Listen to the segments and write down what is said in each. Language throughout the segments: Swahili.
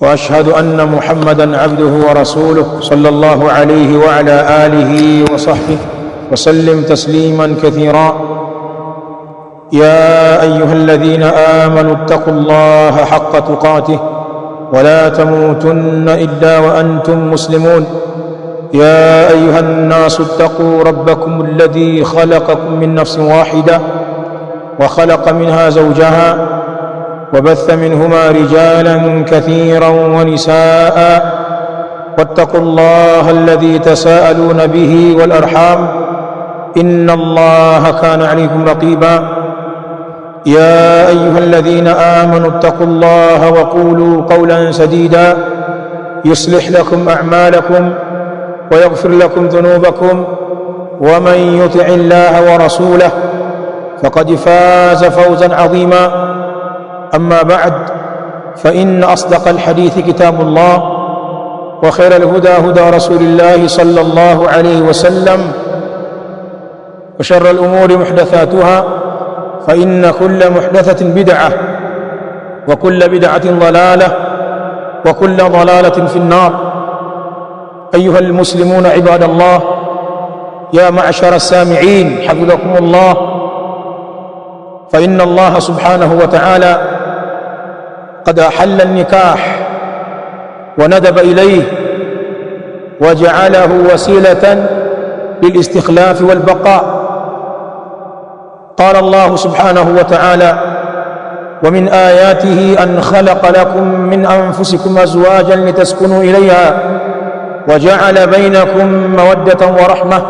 وأشهد أن محمدًا عبده ورسوله صلى الله عليه وعلى آله وصحبه وسلم تسليمًا كثيرا. يا أيها الذين آمنوا اتقوا الله حق تقاته ولا تموتن إلا وأنتم مسلمون. يا أيها الناس اتقوا ربكم الذي خلقكم من نفس واحدة وخلق منها زوجها وبث منهما رجالا كثيرا ونساء واتقوا الله الذي تساءلون به والأرحام إن الله كان عليكم رقيبا. يا أيها الذين آمنوا اتقوا الله وقولوا قولا سديدا يصلح لكم أعمالكم ويغفر لكم ذنوبكم ومن يطع الله ورسوله فقد فاز فوزا عظيما. أما بعد، فإن أصدق الحديث كتاب الله وخير الهدى هدى رسول الله صلى الله عليه وسلم وشر الأمور محدثاتها فإن كل محدثة بدعة وكل بدعة ضلالة وكل ضلالة في النار. أيها المسلمون عباد الله، يا معشر السامعين حفظكم الله، فإن الله سبحانه وتعالى قد أحل النكاح وندب إليه وجعله وسيلة للاستخلاف والبقاء. قال الله سبحانه وتعالى: ومن آياته أن خلق لكم من أنفسكم أزواجا لتسكنوا إليها وجعل بينكم مودة ورحمة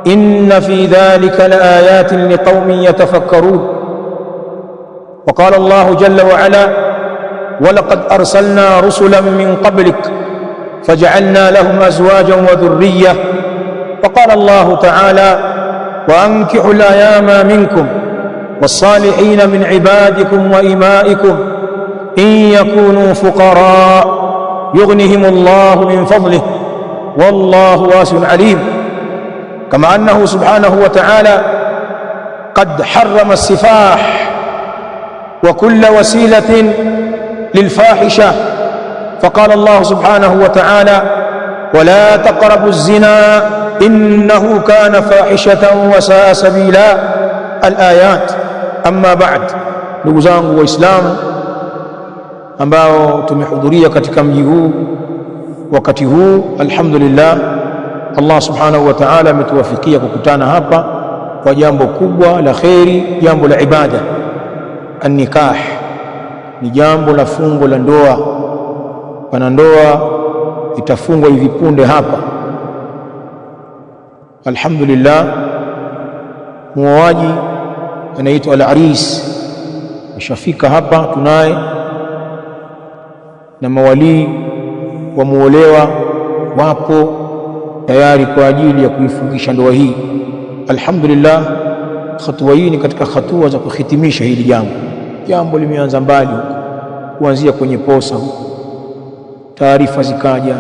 إن في ذلك لآيات لقوم يتفكرون. وقال الله جل وعلا: ولقد أرسلنا رسلا من قبلك فجعلنا لهم أزواجا وذرية. وقال الله تعالى: وأنكحوا الأيام منكم والصالحين من عبادكم وإمائكم إن يكونوا فقراء يغنهم الله من فضله والله واسع عليم. كما أنه سبحانه وتعالى قد حرم السفاح وكل وسيلة للفاحشة، فقال الله سبحانه وتعالى: ولا تقربوا الزنا إنه كان فاحشة وساء سبيلا. الآيات. أما بعد، ndugu zangu Waislamu ambao tumehudhuria katika mji huu wakati huu, alhamdulillah, Allah subhanahu wa ta'ala ametuwafikia kukutana hapa kwa jambo kubwa la kheri, jambo la ibada. An-nikah ni jambo la fungo la ndoa. Pana ndoa itafungwa hivi punde hapa, alhamdulillah. Muoaji anaitwa al-aris ashafika hapa, tunaye na mawalii wa muolewa wapo tayari kwa ajili ya kuifungisha ndoa hii. Alhamdulillah, hatua hii ni katika hatua za kuhitimisha hili jambo. Jambo limeanza mbali kuanzia kwenye posa, taarifa zikaja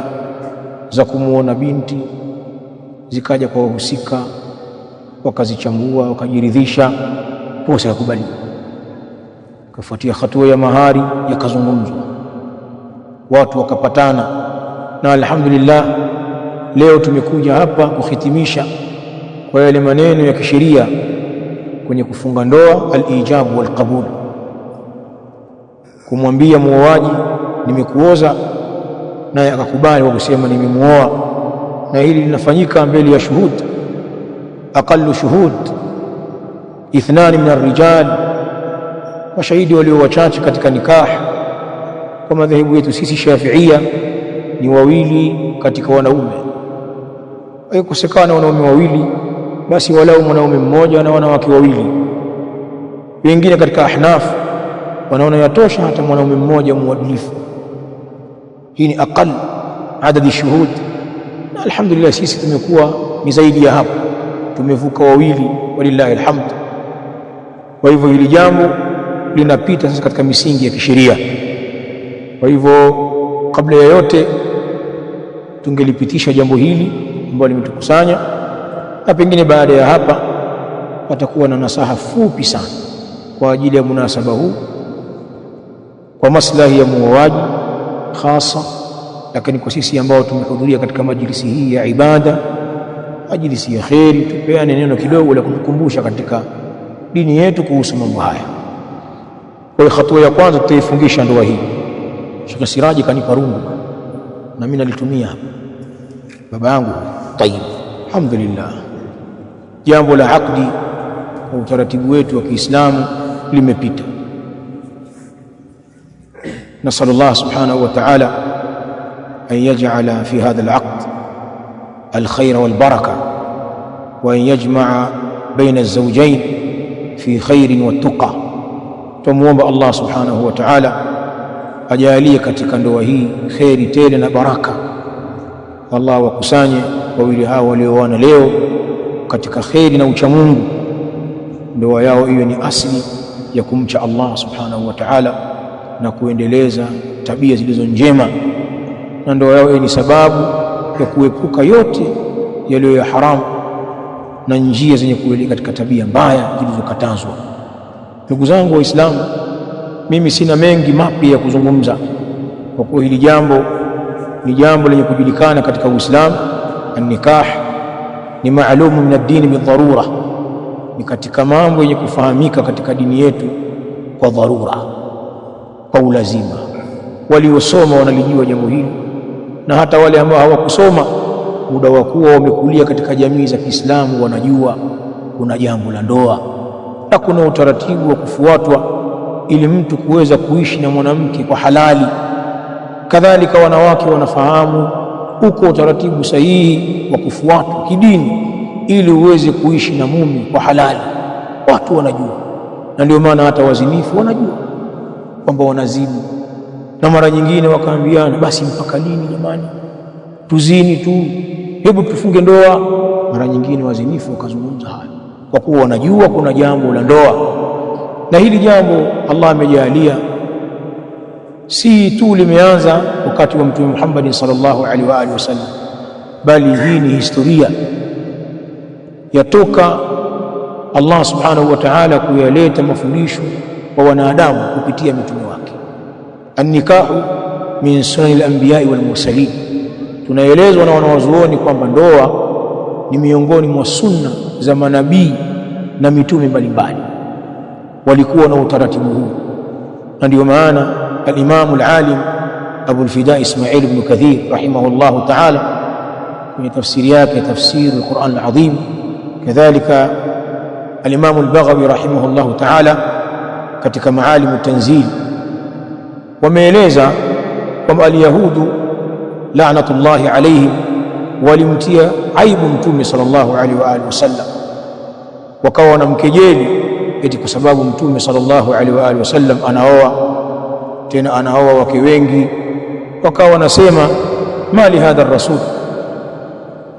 za kumuona binti, zikaja kwa wahusika, wakazichambua, wakajiridhisha, posa yakubaliwa. Kafuatia hatua ya mahari, yakazungumzwa, watu wakapatana, na alhamdulillah leo tumekuja hapa kuhitimisha kwa yale maneno ya kisheria kwenye kufunga ndoa, al-ijabu wal qabul. Kumwambia muoaji nimekuoza, naye akakubali kwa kusema nimemuoa, na hili linafanyika mbele ya shuhud, aqallu shuhud ithnani min ar-rijal, mashahidi walio wachache katika nikah. Kwa madhehebu yetu sisi Shafi'ia ni wawili katika wanaume. Haikosekana wanaume wawili, basi walau mwanaume mmoja na wanawake wawili. Wengine katika Ahnaf wanaona yatosha hata mwanaume mmoja muadilifu. Hii ni aqal adadi shuhud, na alhamdulillah sisi tumekuwa ni zaidi ya hapo, tumevuka wawili, walillahi alhamd. Kwa hivyo hili jambo linapita sasa katika misingi ya kisheria. Kwa hivyo kabla ya yote tungelipitisha jambo hili ambalo limetukusanya, na pengine baada ya hapa patakuwa na nasaha fupi sana kwa ajili ya munasaba huu, kwa maslahi ya muoaji khasa, lakini kwa sisi ambao tumehudhuria katika majlisi hii ya ibada, majlisi ya kheri, tupeane neno kidogo la kutukumbusha katika dini yetu kuhusu mambo haya. Kwa hiyo hatua ya kwanza tutaifungisha ndoa hii. Sheikh Siraji kanipa rungu na mimi nalitumia hapa, baba yangu. Tayib, alhamdulillah, jambo la akdi kwa utaratibu wetu wa Kiislamu limepita. نسأل الله سبحانه وتعالى أن يجعل في هذا العقد الخير والبركة، وأن يجمع بين الزوجين في خير والتقى. تموomba Allah subhanahu wa ta'ala ajalie katika ndoa hii kheri tele na baraka. Allah wakusanye wawili hao walioana leo katika kheri na uchamungu, ndoa yao iwe ni asili ya kumcha Allah subhanahu wa ta'ala na kuendeleza tabia zilizo njema, na ndoa yao ni sababu ya kuepuka yote yaliyo ya haramu na njia zenye kuelekea katika tabia mbaya zilizokatazwa. Ndugu zangu Waislamu, mimi sina mengi mapya ya kuzungumza, kwa kuwa hili jambo ni jambo lenye kujulikana katika Uislamu. An-nikah ni maalumu min ad-din bidharura, ni katika mambo yenye kufahamika katika dini yetu kwa dharura, kwa ulazima. Waliosoma wanalijua jambo hili, na hata wale ambao hawakusoma muda wa kuwa wamekulia katika jamii za Kiislamu wanajua kuna jambo la ndoa na kuna utaratibu wa kufuatwa ili mtu kuweza kuishi na mwanamke kwa halali. Kadhalika wanawake wanafahamu uko utaratibu sahihi wa kufuatwa kidini ili uweze kuishi na mume kwa halali. Watu wanajua, na ndio maana hata wazinifu wanajua kwamba wanazini, na mara nyingine wakaambiana, basi mpaka lini jamani, tuzini tu, hebu tufunge ndoa. Mara nyingine wazinifu wakazungumza haya kwa kuwa wanajua kuna jambo la ndoa. Na hili jambo Allah amejalia si tu limeanza wakati wa Mtume Muhammad sallallahu alaihi wa alihi wasallam, bali hii ni historia yatoka Allah subhanahu wa ta'ala kuyaleta mafundisho kwa wanadamu kupitia mitume wake. An-nikahu min sunanil anbiya'i wal mursalin, tunaelezwa na wanawazuoni kwamba ndoa ni miongoni mwa sunna za manabii na mitume mbalimbali, walikuwa na utaratibu huu. Na ndio maana al-Imam al-Alim Abu al-Fida Ismail ibn Kathir rahimahullahu ta'ala kwenye tafsiri yake tafsir al-Quran al-Azim, kadhalika al-Imam al-Baghawi rahimahullahu ta'ala katika Maalim at-Tanzil wameeleza kwamba al-Yahudu la'natullahi alayhim walimtia aibu Mtume sallallahu alaihi wa alihi wasallam, wakawa wanamkejeli eti kwa sababu Mtume sallallahu alaihi wa alihi wasallam anaoa, tena anaoa wake wengi. Wakawa wanasema, mali hadha ar-rasul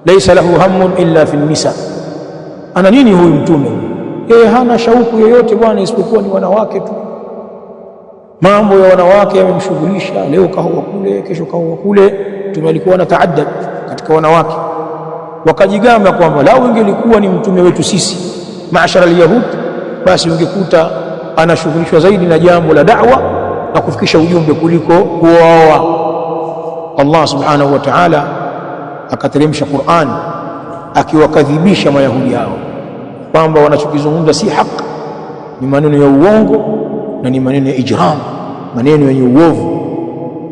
laysa lahu hammun illa fi nisa, ana nini huyu mtume? Yeye hana shauku yoyote bwana isipokuwa ni wanawake tu, mambo ya wanawake yamemshughulisha, leo kaoa kule, kesho kaoa kule. Mtume alikuwa anataaddad katika wanawake. Wakajigamba kwamba lao ingelikuwa ni mtume wetu sisi maashara al-yahud, basi ungekuta anashughulishwa zaidi na jambo la da'wa na kufikisha ujumbe kuliko kuoa. Allah subhanahu wa ta'ala akateremsha Qur'an akiwakadhibisha mayahudi hao kwamba wanachokizungumza si haki, ni maneno ya uongo na ni maneno ya ijram, maneno yenye uovu.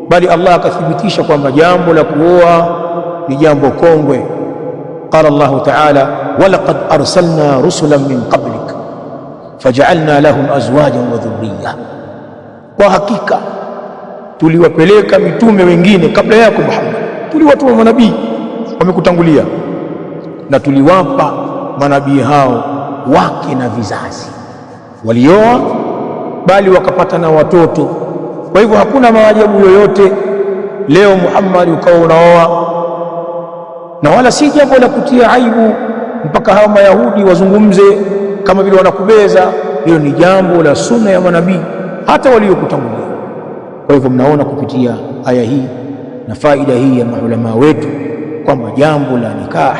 Bali Allah akathibitisha kwamba jambo la kuoa ni jambo kongwe. Qala Allah ta'ala, walaqad arsalna rusulan min qablik faj'alna lahum azwajan wa dhurriyya, kwa hakika tuliwapeleka mitume wengine kabla yako Muhammad, tuliwatuma manabii wamekutangulia, na tuliwapa manabii hao wake na vizazi, walioa bali wakapata na watoto. Kwa hivyo hakuna maajabu yoyote leo Muhammad ukawa unaoa, na wala si jambo la kutia aibu mpaka hao Mayahudi wazungumze kama vile wanakubeza. Hilo ni jambo la sunna ya manabii hata waliokutangulia. Kwa hivyo mnaona kupitia aya hii na faida hii ya maulama wetu kwamba jambo la nikah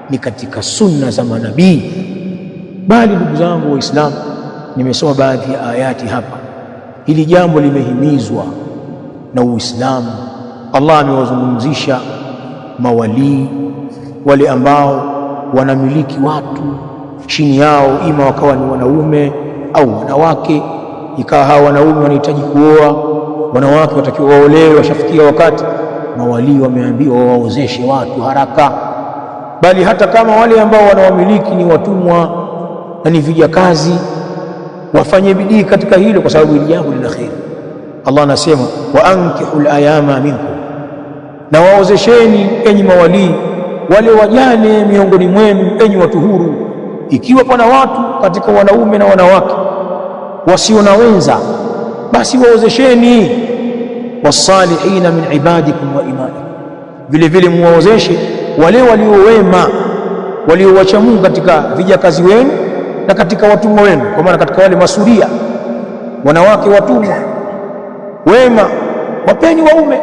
ni katika sunna za manabii. Bali ndugu zangu Waislamu, nimesoma baadhi ya ayati hapa, hili jambo limehimizwa na Uislamu. Allah amewazungumzisha mawalii, wale ambao wanamiliki watu chini yao, ima wakawa ni wanaume au wanawake. Ikawa hawa wanaume wanahitaji kuoa, wanawake watakiwa waolewe, washafikia wakati, mawalii wameambiwa waozeshe watu haraka. Bali hata kama wale ambao wanawamiliki ni watumwa na ni vijakazi, wafanye bidii katika hilo, kwa sababu hili jambo lina kheri. Allah anasema wa ankihul ayama minkum, na waozesheni enyi mawalii wale wajane miongoni mwenu, enyi watu huru. Ikiwa pana watu katika wanaume na wanawake wasio na wenza, basi waozesheni. Wasalihina min ibadikum wa imanikum, vile vile muwaozeshe wale waliowema, waliowacha Mungu katika vijakazi wenu na katika watumwa wenu, kwa maana katika wale masuria, wanawake watumwa wema, wapeni waume.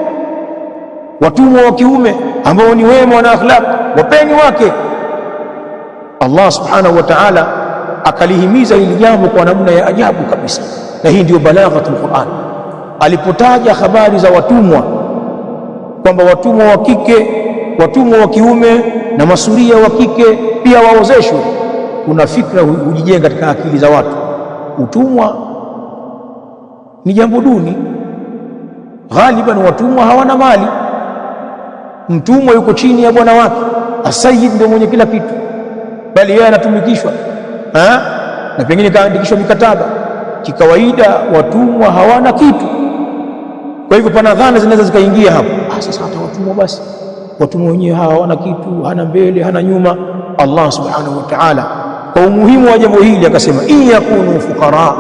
Watumwa wa kiume ambao ni wema, wana akhlaq, wapeni wake. Allah subhanahu wa ta'ala akalihimiza hili jambo kwa namna ya ajabu kabisa, na hii ndio balaghatul Qur'an. Alipotaja habari za watumwa kwamba watumwa wa kike, watumwa wa kiume na masuria wa kike pia waozeshwe, kuna fikra hujijenga katika akili za watu, utumwa ni jambo duni. Ghaliban watumwa hawana mali, mtumwa yuko chini ya bwana wake, asayid ndio mwenye kila kitu, bali yeye anatumikishwa na pengine kaandikishwa mikataba. Kikawaida watumwa hawana kitu. Kwa hivyo pana dhana zinaweza zikaingia hapo, sasa hata watumwa, basi watumwa wenyewe hawana kitu, hana mbele hana nyuma. Allah subhanahu wa ta'ala kwa umuhimu wa jambo hili akasema in yakunu fuqara,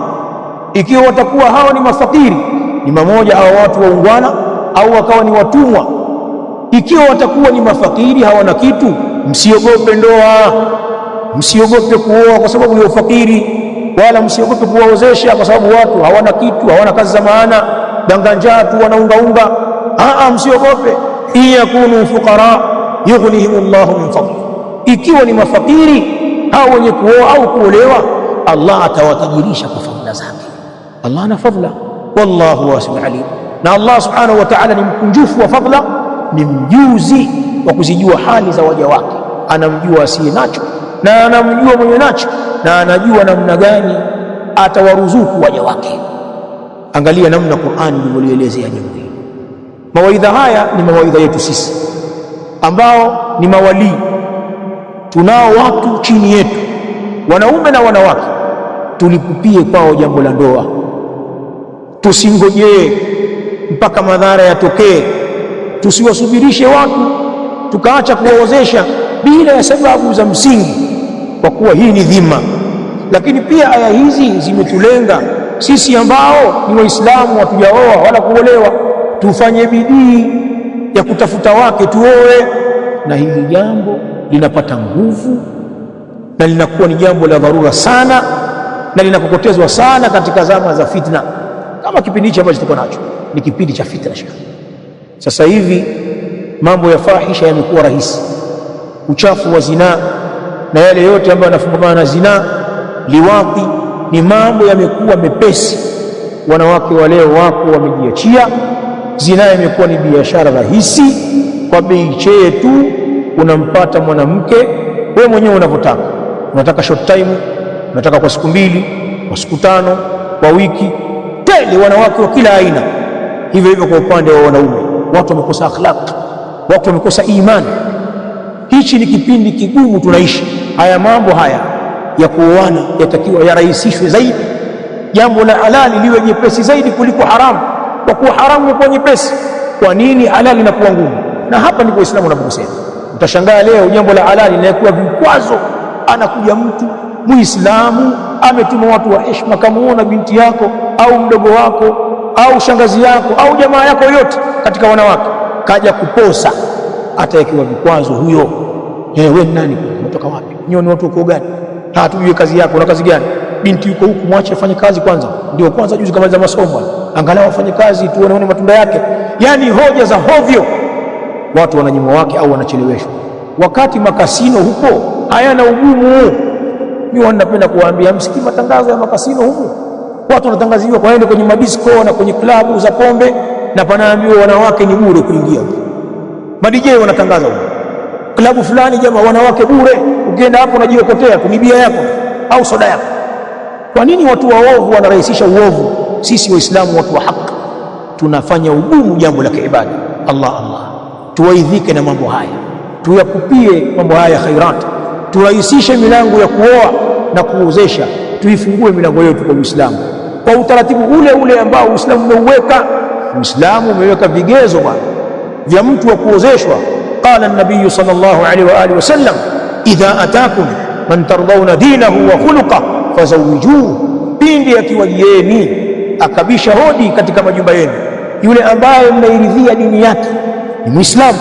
ikiwa watakuwa hawa ni mafakiri, ni mamoja hawa watu waungwana au wakawa ni watumwa. Ikiwa watakuwa ni mafakiri, hawana kitu, msiogope ndoa, msiogope kuoa kwa sababu ya ufakiri, wala msiogope kuwaozesha kwa sababu watu hawana kitu, hawana kazi za maana, danganjaa tu wanaungaunga. Msiogope. In yakunu fuqara yughnihimullahu min fadli, ikiwa ni mafakiri hao wenye kuoa au kuolewa, Allah atawatajirisha kwa fadhila zake. Allah ana fadhila, wallahu wasi'un alim. Na Allah subhanahu wa ta'ala ni mkunjufu wa fadhila, ni mjuzi wa kuzijua hali za waja wake. Anamjua asiye nacho na anamjua mwenye nacho, na anajua namna gani atawaruzuku waja wake. Angalia namna Qur'ani ilivyolielezea jambo hili. Mawaidha haya ni mawaidha yetu sisi ambao ni mawalii. Tunao watu chini yetu, wanaume na wanawake, tulipupie kwao jambo la ndoa. Tusingojee mpaka madhara yatokee, tusiwasubirishe watu tukaacha kuwaozesha bila ya sababu za msingi, kwa kuwa hii ni dhima. Lakini pia aya hizi zimetulenga sisi ambao ni Waislamu, hatujaoa wala kuolewa. Tufanye bidii ya kutafuta wake tuoe, na hili jambo linapata nguvu na linakuwa ni jambo la dharura sana, na linakokotezwa sana katika zama za fitna, kama kipindi hichi ambacho tuko nacho ni kipindi cha fitna. Sasa hivi mambo ya fahisha yamekuwa rahisi, uchafu wa zinaa na yale yote ambayo yanafungamana na zinaa, liwapi, ni mambo yamekuwa mepesi. Wanawake wa leo wako wamejiachia, zinaa imekuwa ni biashara rahisi, kwa bei chee tu unampata mwanamke wewe mwenyewe unavyotaka. Unataka short time, unataka kwa siku 2, kwa siku 5, kwa wiki, tele wanawake wa kila aina. Hivyo hivyo kwa upande wa wanaume, watu wamekosa akhlaq, watu wamekosa imani. Hichi ni kipindi kigumu tunaishi. Haya mambo haya ya kuoana yatakiwa yarahisishwe zaidi, jambo la halali liwe nyepesi zaidi kuliko haramu, kwa kuwa haramu imekuwa nyepesi. Kwa nini halali inakuwa ngumu? Na hapa ndipo Uislamu unaposema. Utashangaa leo jambo la halali linakuwa vikwazo. Anakuja mtu Muislamu ametuma watu wa heshima, kamuona binti yako au mdogo wako au shangazi yako au jamaa yako yote katika wanawake, kaja kuposa, hata yakiwa vikwazo huyo. Wewe ni nani? Unatoka wapi? Nyinyi ni watu wako gani? Hatujui kazi yako. Una kazi gani? Binti yuko huku, mwache afanye kazi kwanza. Ndio kwanza juzi kamaliza masomo, angalau afanye kazi tuone matunda yake. Yani hoja za hovyo, watu wananyimwa wake au wanacheleweshwa, wakati makasino huko hayana ugumu. Mimi wanapenda kuwaambia msikii matangazo ya makasino huko, watu wanatangaziwa kwaende kwenye madisko na kwenye klabu za pombe na panaambiwa wanawake ni bure kuingia. Madijei wanatangaza huko, klabu fulani jamaa wanawake bure, ukienda hapo unajiokotea tu bia yako au soda yako. Kwa nini watu waovu wanarahisisha uovu? Sisi Waislamu watu wa haki tunafanya ugumu jambo la kiibada. Allah tuwaidhike na mambo haya, tuyakupie mambo haya khairat, turahisishe milango ya kuoa na kuozesha, tuifungue milango yetu kwa Uislamu kwa utaratibu ule ule ambao Uislamu umeuweka. Uislamu umeweka vigezo bwana vya mtu wa kuozeshwa. Qala an-nabiy sallallahu alaihi wa alihi wasallam, idha atakum man tardawna dinahu wa khuluquhu fazawijuhu, pindi akiwajieni akabisha hodi katika majumba yenu yule ambaye mnairidhia dini yake ni Muislamu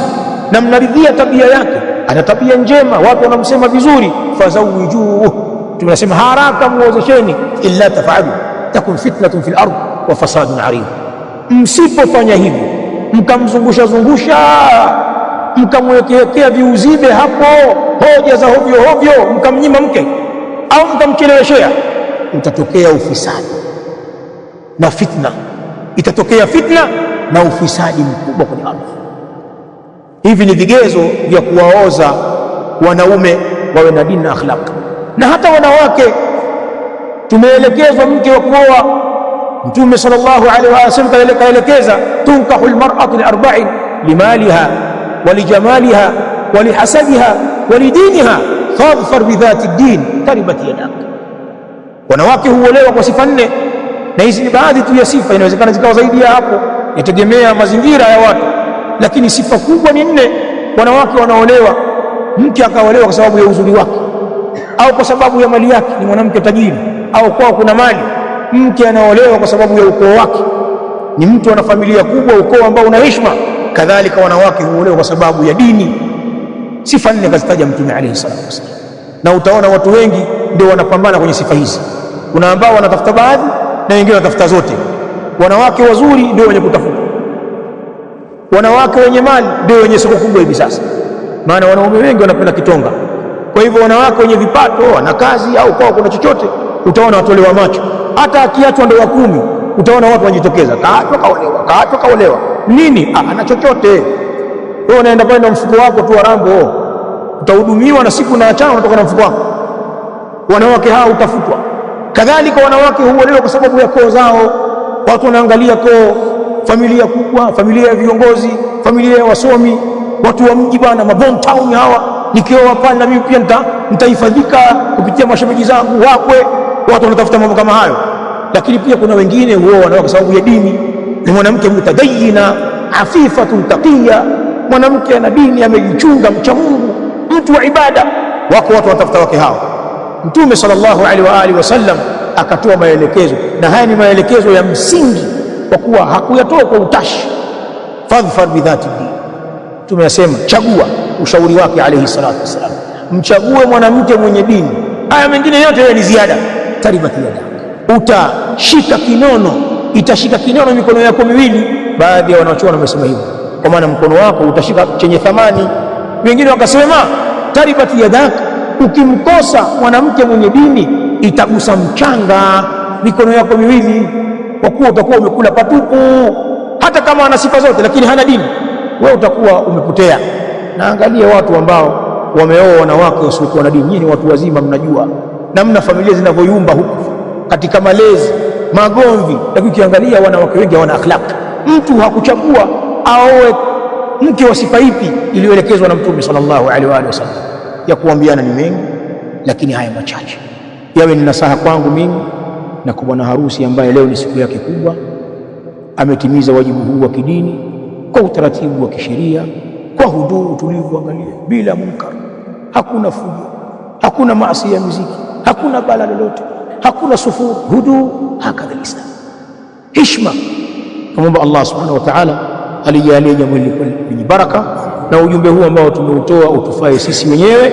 na mnaridhia tabia yake, ana tabia njema, watu wanamsema vizuri, fazawijuhu, tunasema haraka muozesheni. Illa tafalu takun fitnatun fil ard wa fasadun arid, msipofanya hivi mkamzungusha mkamwekea viuzibe hapo, hoja za hovyo, mkamnyima mke au mkamcheleweshea, utatokea ufisadi na fitna, itatokea fitna na ufisadi mkubwa kwenye ardhi. Hivi ni vigezo vya kuwaoza wanaume wawe na dini na akhlaq. Na hata wanawake tumeelekezwa mke wa kuoa. Mtume sallallahu alaihi wasallam kaelekeza, tunkahu almar'atu liarba'in, limaliha walijamaliha walihasabiha walidiniha fadhfar bidhati ddin taribat yadak. Wanawake huolewa kwa sifa 4, na hizi ni baadhi tu ya sifa, inawezekana zikawa zaidi ya hapo, yategemea mazingira ya watu, lakini sifa kubwa ni 4. Wanawake wanaolewa, mke akaolewa kwa sababu ya uzuri wake au kwa sababu ya mali yake, ni mwanamke tajiri au kwao kuna mali. Mke anaolewa kwa sababu ya ukoo wake, ni mtu ana familia kubwa, ukoo ambao una heshima. Kadhalika wanawake huolewa kwa sababu ya dini. Sifa 4 kazitaja Mtume alayhi salatu wasallam, na utaona watu wengi ndio wanapambana kwenye sifa hizi. Kuna ambao wanatafuta baadhi na wengine wanatafuta zote. Wanawake wazuri ndio wenye kutafuta, wanawake wenye mali ndio wenye soko kubwa hivi sasa, maana wanaume wengi wanapenda kitonga. Kwa hivyo wanawake wenye vipato, wana kazi au kwao kuna chochote, utaona watolewa macho. Hata akiachwa ndoa 10 utaona watu wanajitokeza, kaachwa kaolewa. Nini? Ana chochote. Wewe unaenda pale na mfuko wako tu wa rambo, utahudumiwa na siku na achana unatoka na mfuko wako. Wanawake hao utafutwa. Kadhalika wanawake huolewa kwa sababu ya koo zao. Watu wanaangalia koo, familia kubwa, familia ya viongozi, familia ya wasomi, watu wa mji bwana, mabon town hawa, nikioa pale na mimi pia nitahifadhika kupitia mashemeji zangu wakwe. Watu wanatafuta mambo kama hayo. Lakini pia kuna wengine huoa wanawake kwa sababu ya dini. Ni mwanamke mutadayina, afifatun taqiya, mwanamke ana dini, amejichunga, mcha Mungu, mtu wa ibada. Wako watu wanatafuta wake hao. Mtume sallallahu alaihi wa alihi wasallam akatoa maelekezo, na haya ni maelekezo ya msingi, kwa kuwa hakuyatoa kwa utashi. Fadhfar bidhati din, tumeyasema chagua. Ushauri wake alayhi salatu wasallam, mchague mwanamke mwenye dini. Haya mengine yote ni ziada. Taribat yadak, utashika kinono, itashika kinono mikono yako miwili. Baadhi ya wanachuoni wamesema hivyo, kwa maana mkono wako utashika chenye thamani. Wengine wakasema taribat yadak, ukimkosa mwanamke mwenye dini itagusa mchanga mikono yako miwili, kwa kuwa utakuwa umekula patupu. Hata kama ana sifa zote lakini hana dini, wewe utakuwa umepotea. Na angalia watu ambao wameoa wanawake wasiokuwa na dini. Nyinyi ni watu wazima, mnajua namna familia zinavyoyumba huku katika malezi, magomvi. Lakini ukiangalia wanawake wengi hawana akhlaq. Mtu hakuchagua aoe mke wa sifa ipi iliyoelekezwa na Mtume sallallahu alaihi wa sallam. Ya kuambiana ni mengi, lakini haya machache yawe ni nasaha kwangu mimi na kwa bwana harusi ambaye leo ni siku yake kubwa. Ametimiza wajibu huu wa kidini kwa utaratibu wa kisheria, kwa huduu tulivu, angalia, bila munkar, hakuna fujo, hakuna maasi ya muziki, hakuna bala lolote, hakuna sufur, huduu. Hakadha Islam, heshima. Tumomba Allah subhanahu wa ta'ala alijalie jambo hili lenye baraka, na ujumbe huu ambao tumeutoa utufae sisi wenyewe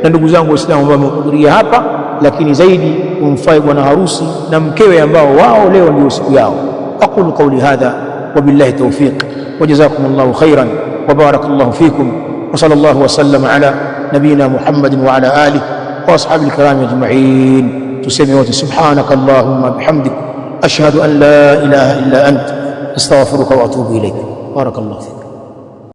na ndugu zangu Waislamu ambao wamehudhuria hapa, lakini zaidi umfae bwana harusi na mkewe ambao wao leo ndio siku yao. Aqulu qawli hadha wa billahi tawfiq wa jazakumullahu khairan wa barakallahu fikum wa sallallahu wa sallama ala nabina Muhammadin wa ala alihi wa ashabil kiram ajma'in. Tuseme wote subhanaka allahumma bihamdik ashhadu an la ilaha illa anta astaghfiruka wa atubu ilaik. Barakallahu fik.